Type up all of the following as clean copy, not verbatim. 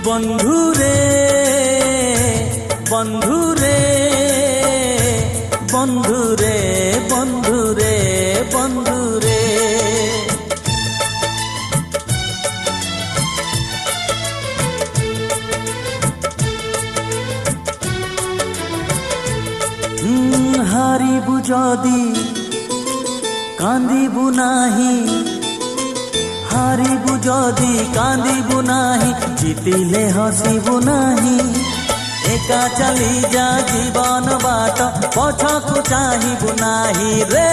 বন্ধুরে বন্ধুরে বন্ধুরে বন্ধুরে বন্ধুরে হারিবু যদি কান্দিবু নাহি হারিবু যদি কান্দিবু নাহি জিতিলে হসিবু নাহি एका चली जा जीवन बाट पछकु चाहिबु नाही रे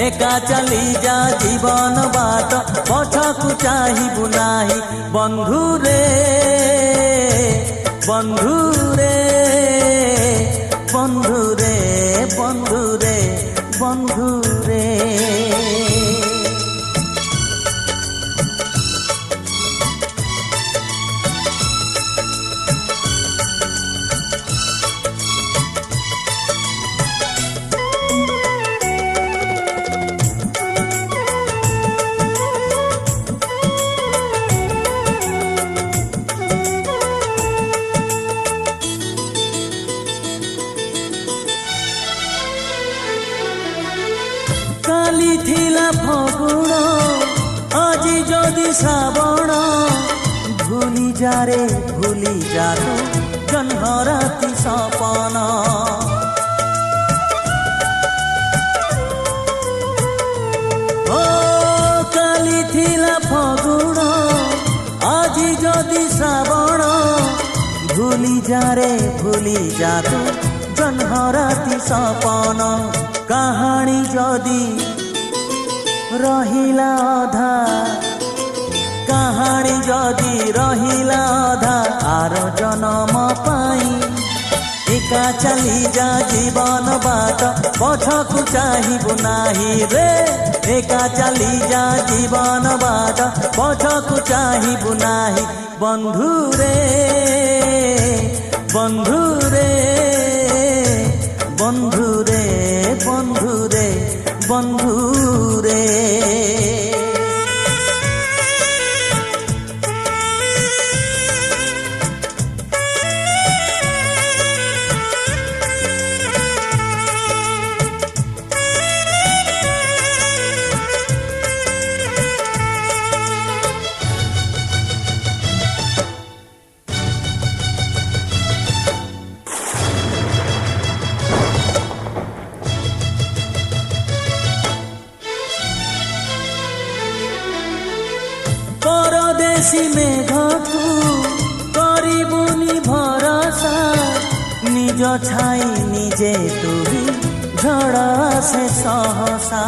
एका चली जा जीवन बाट पछकु चाहिबु नाही बंधु रे बंधु रे बंधु रे बंधु रे बंधु रे काली थिला फगुण আজি যদি শ্রাবণ ভুলি যা রে ভুলি যা তু জন্ম রাতি সপন ও কালি থিলা ফগুণ আজি যদি শ্রাবণ ভুলি যা রে ভুলি যা তু জন্ম রাতি সপন कहानी जदि रहिला अधा कहानी जदि रहिला अधा आर जन्म पाई एका चली जा जीवन बाट पछकु चाहिबु नाही रे एका चली जा जीवन बाट पछकु चाहिबु नाही बंधु रे बंधु रे बंधु रे बंधु रे बंधु रे परदेशी मेघकु करिबुनी भरोसा निज छाई निजे तुही झड़ से सहसा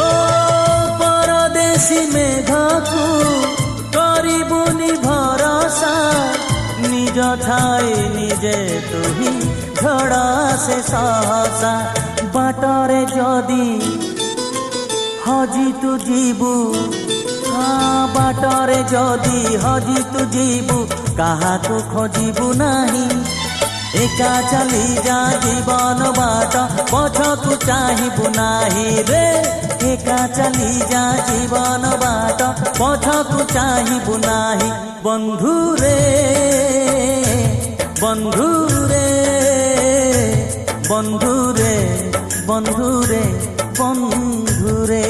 ओ परदेशी मेघकु करिबुनी भरोसा निज छाई निजे तुही झड़ से सहसा बाटरे जदि हजी तु जीबू हाँ बाटरे जदि हजी तु जीबू काहाकु खोजिबू नाही एका चली जा जीवन बाट पछकु चाहिबू नाही रे एका चली जा जीवन बाट पछकु चाहिबू नाही बंधु रे बंधु रे बंधु रे बंधु रे बंधु रे।